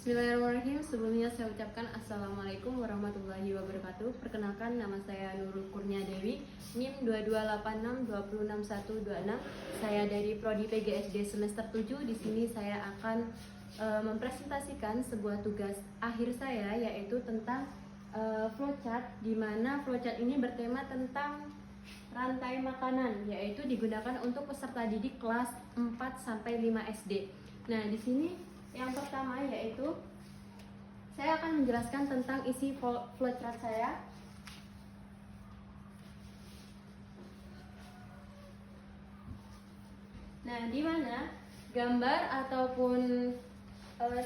Bismillahirrahmanirrahim. Sebelumnya saya ucapkan Assalamualaikum warahmatullahi wabarakatuh. Perkenalkan, nama saya Nurul Kurnia Dewi, NIM 2286-2066126. Saya dari Prodi PGSD semester 7. Di sini saya akan mempresentasikan sebuah tugas akhir saya, yaitu tentang flowchart, di mana flowchart ini bertema tentang rantai makanan, yaitu digunakan untuk peserta didik kelas 4-5 SD. Nah, di sini yang pertama yaitu saya akan menjelaskan tentang isi flowchart saya. Nah, di mana gambar ataupun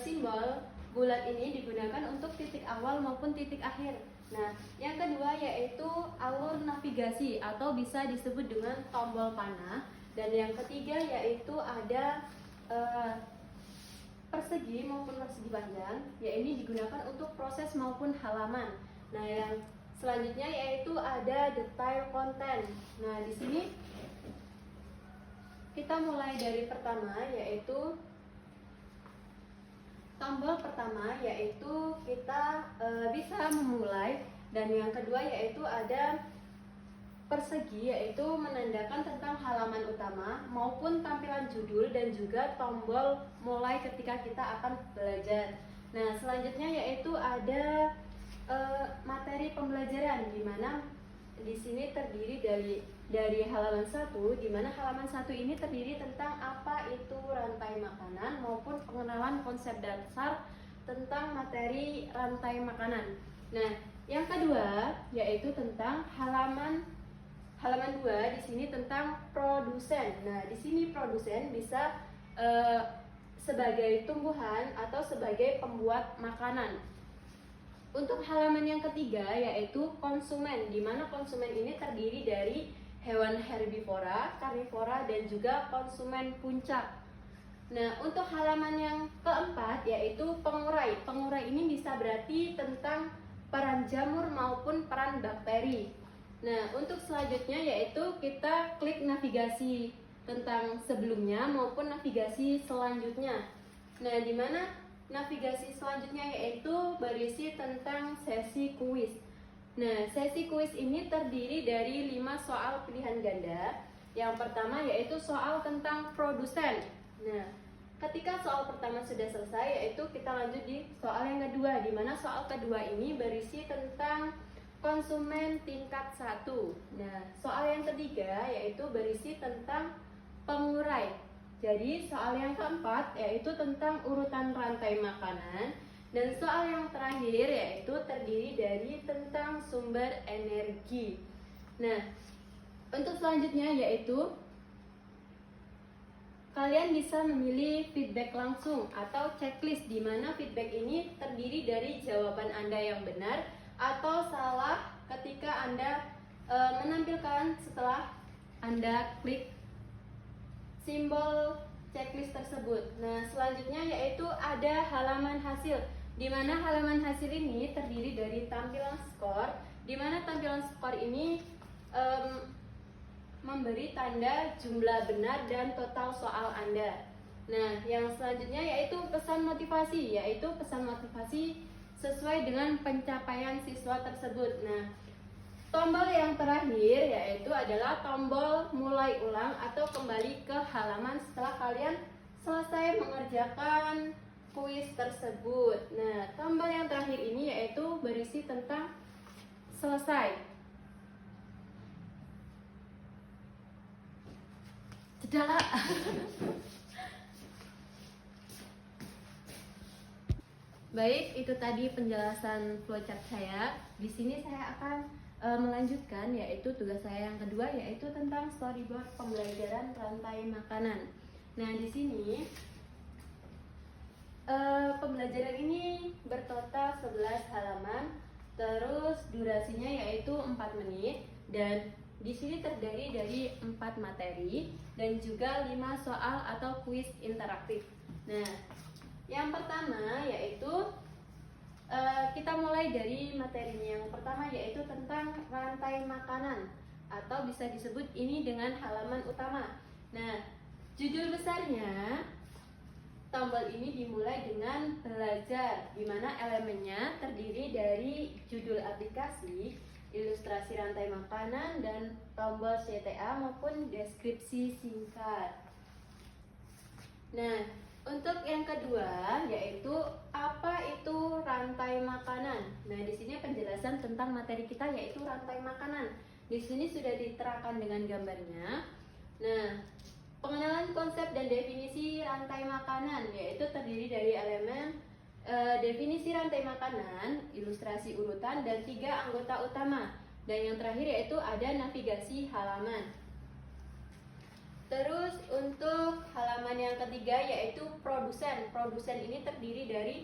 simbol bulat ini digunakan untuk titik awal maupun titik akhir. Nah, yang kedua yaitu alur navigasi atau bisa disebut dengan tombol panah. Dan yang ketiga yaitu ada persegi maupun persegi panjang, ya ini digunakan untuk proses maupun halaman. Nah, yang selanjutnya yaitu ada detail konten. Nah, di sini kita mulai dari pertama, yaitu tombol pertama, yaitu kita bisa memulai, dan yang kedua yaitu ada persegi, yaitu menandakan tentang halaman utama maupun tampilan judul dan juga tombol mulai ketika kita akan belajar. Nah, selanjutnya yaitu ada materi pembelajaran, di mana di sini terdiri dari halaman 1, di mana halaman 1 ini terdiri tentang apa itu rantai makanan maupun pengenalan konsep dasar tentang materi rantai makanan. Nah, yang kedua yaitu tentang halaman 2 di sini tentang produsen. Nah, di sini produsen bisa sebagai tumbuhan atau sebagai pembuat makanan. Untuk halaman yang ketiga yaitu konsumen, di mana konsumen ini terdiri dari hewan herbivora, karnivora, dan juga konsumen puncak. Nah, untuk halaman yang keempat yaitu pengurai. Pengurai ini bisa berarti tentang peran jamur maupun peran bakteri. Nah, untuk selanjutnya yaitu kita klik navigasi tentang sebelumnya maupun navigasi selanjutnya. Nah, di mana navigasi selanjutnya yaitu berisi tentang sesi kuis. Nah, sesi kuis ini terdiri dari 5 soal pilihan ganda. Yang pertama yaitu soal tentang produsen. Nah, ketika soal pertama sudah selesai, yaitu kita lanjut di soal yang kedua, di mana soal kedua ini berisi tentang konsumen tingkat 1. Nah, soal yang ketiga yaitu berisi tentang pengurai. Jadi, soal yang keempat yaitu tentang urutan rantai makanan. Dan soal yang terakhir yaitu terdiri dari tentang sumber energi. Nah, untuk selanjutnya yaitu kalian bisa memilih feedback langsung atau checklist, di mana feedback ini terdiri dari jawaban Anda yang benar atau salah ketika Anda menampilkan setelah Anda klik simbol checklist tersebut. Nah, selanjutnya yaitu ada halaman hasil, di mana halaman hasil ini terdiri dari tampilan skor, di mana tampilan skor ini memberi tanda jumlah benar dan total soal Anda. Nah, yang selanjutnya yaitu pesan motivasi, sesuai dengan pencapaian siswa tersebut. Nah, tombol yang terakhir yaitu adalah tombol mulai ulang atau kembali ke halaman setelah kalian selesai mengerjakan kuis tersebut. Nah, tombol yang terakhir ini yaitu berisi tentang selesai. Jeda. Baik, itu tadi penjelasan flowchart saya. Di sini saya akan melanjutkan yaitu tugas saya yang kedua, yaitu tentang storyboard pembelajaran rantai makanan. Nah, di sini pembelajaran ini bertotal 11 halaman, terus durasinya yaitu 4 menit, dan di sini terdiri dari 4 materi dan juga 5 soal atau kuis interaktif. Nah, yang pertama yaitu kita mulai dari materinya. Yang pertama yaitu tentang rantai makanan, atau bisa disebut ini dengan halaman utama. Nah, judul besarnya tombol ini dimulai dengan belajar, di mana elemennya terdiri dari judul aplikasi, ilustrasi rantai makanan, dan tombol CTA maupun deskripsi singkat. Nah, untuk yang kedua yaitu apa itu rantai makanan. Nah, di sini penjelasan tentang materi kita yaitu rantai makanan. Di sini sudah diterangkan dengan gambarnya. Nah, pengenalan konsep dan definisi rantai makanan yaitu terdiri dari elemen definisi rantai makanan, ilustrasi urutan, dan 3 anggota utama. Dan yang terakhir yaitu ada navigasi halaman. Terus untuk halaman yang ketiga yaitu produsen. Produsen ini terdiri dari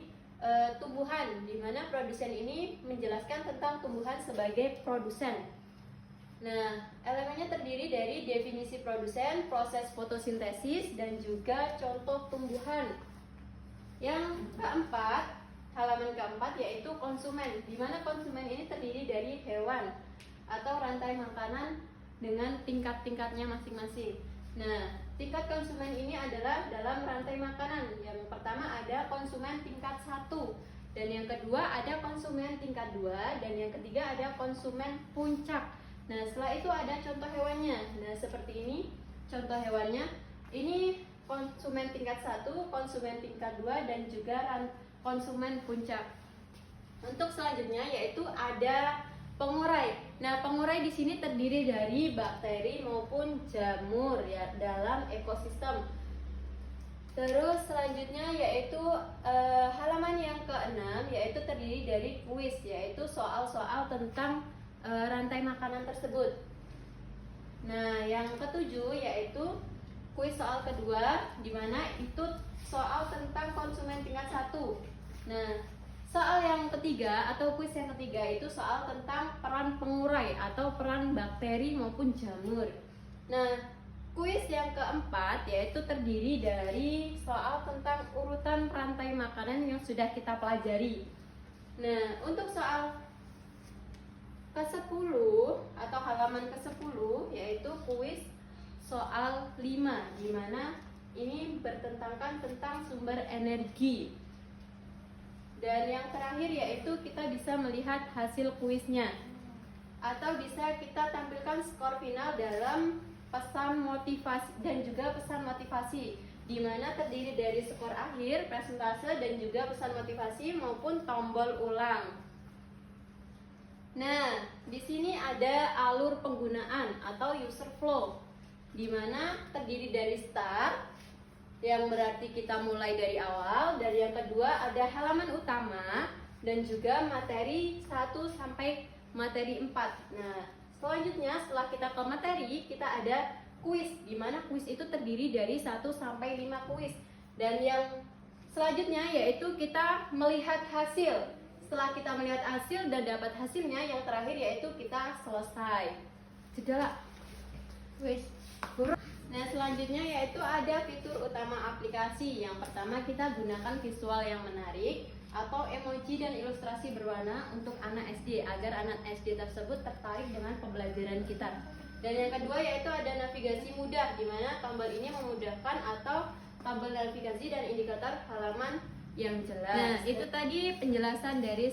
tumbuhan, di mana produsen ini menjelaskan tentang tumbuhan sebagai produsen. Nah, elemennya terdiri dari definisi produsen, proses fotosintesis, dan juga contoh tumbuhan. Yang keempat, halaman keempat yaitu konsumen, di mana konsumen ini terdiri dari hewan atau rantai makanan dengan tingkat-tingkatnya masing-masing. Nah, tingkat konsumen ini adalah dalam rantai makanan. Yang pertama ada konsumen tingkat 1, dan yang kedua ada konsumen tingkat 2, dan yang ketiga ada konsumen puncak. Nah, setelah itu ada contoh hewannya. Nah, seperti ini contoh hewannya. Ini konsumen tingkat 1, konsumen tingkat 2, dan juga konsumen puncak. Untuk selanjutnya yaitu ada pengurai. Nah, pengurai di sini terdiri dari bakteri maupun jamur ya dalam ekosistem. Terus selanjutnya yaitu halaman yang ke-6 yaitu terdiri dari kuis, yaitu soal-soal tentang rantai makanan tersebut. Nah, yang ketujuh yaitu kuis soal kedua, di mana itu soal tentang konsumen tingkat 1. Nah, soal yang ketiga atau kuis yang ketiga itu soal tentang peran pengurai atau peran bakteri maupun jamur. Nah, kuis yang keempat yaitu terdiri dari soal tentang urutan rantai makanan yang sudah kita pelajari. Nah, untuk soal ke-10 atau halaman ke-10 yaitu kuis soal 5, di mana ini bertentangkan tentang sumber energi. Dan yang terakhir yaitu kita bisa melihat hasil kuisnya, atau bisa kita tampilkan skor final dalam pesan motivasi dan juga pesan motivasi, di mana terdiri dari skor akhir, presentase, dan juga pesan motivasi maupun tombol ulang. Nah, di sini ada alur penggunaan atau user flow, di mana terdiri dari start, yang berarti kita mulai dari awal, dan yang kedua ada halaman utama dan juga materi 1 sampai materi 4. Nah, selanjutnya setelah kita ke materi, kita ada kuis, di mana kuis itu terdiri dari 1 sampai 5 kuis. Dan yang selanjutnya yaitu kita melihat hasil. Setelah kita melihat hasil dan dapat hasilnya, yang terakhir yaitu kita selesai. Jeda. Wes. Nah, selanjutnya yaitu ada fitur utama aplikasi. Yang pertama kita gunakan visual yang menarik atau emoji dan ilustrasi berwarna untuk anak SD agar anak SD tersebut tertarik dengan pembelajaran kita. Dan yang kedua yaitu ada navigasi mudah, di mana tombol ini memudahkan atau tombol navigasi dan indikator halaman yang jelas. Nah, itu tadi penjelasan dari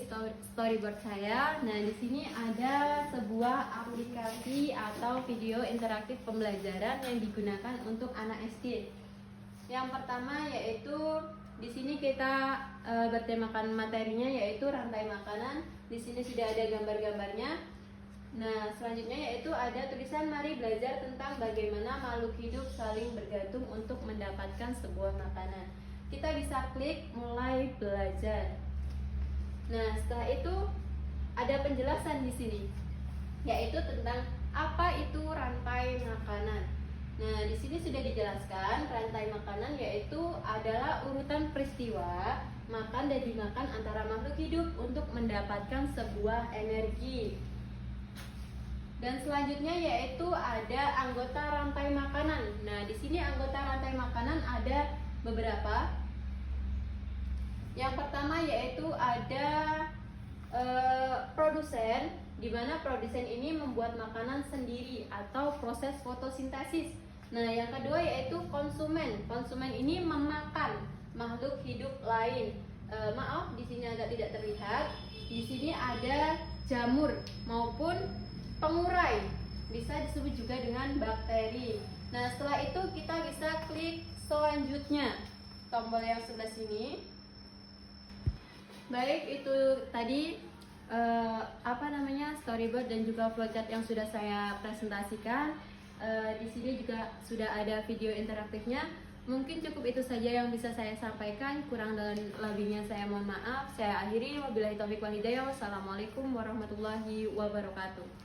storyboard saya. Nah, di sini ada sebuah aplikasi atau video interaktif pembelajaran yang digunakan untuk anak SD. Yang pertama yaitu di sini kita bertemakan materinya yaitu rantai makanan. Di sini sudah ada gambar-gambarnya. Nah, selanjutnya yaitu ada tulisan mari belajar tentang bagaimana makhluk hidup saling bergantung untuk mendapatkan sebuah makanan. Kita bisa klik mulai belajar. Nah, setelah itu ada penjelasan di sini, yaitu tentang apa itu rantai makanan. Nah, di sini sudah dijelaskan rantai makanan yaitu adalah urutan peristiwa makan dan dimakan antara makhluk hidup untuk mendapatkan sebuah energi. Dan selanjutnya yaitu ada anggota rantai makanan. Nah, di sini anggota rantai makanan ada beberapa. Yang pertama yaitu ada produsen, di mana produsen ini membuat makanan sendiri atau proses fotosintesis. Nah, yang kedua yaitu konsumen. Konsumen ini memakan makhluk hidup lain. Maaf, di sini agak tidak terlihat. Di sini ada jamur maupun pengurai, bisa disebut juga dengan bakteri. Nah, setelah itu kita bisa klik selanjutnya, tombol yang sebelah sini. Baik, itu tadi storyboard dan juga flowchart yang sudah saya presentasikan. Di sini juga sudah ada video interaktifnya. Mungkin cukup itu saja yang bisa saya sampaikan. Kurang dan lebihnya saya mohon maaf. Saya akhiri. Wabillahi taufiq wal hidayah. Wassalamualaikum warahmatullahi wabarakatuh.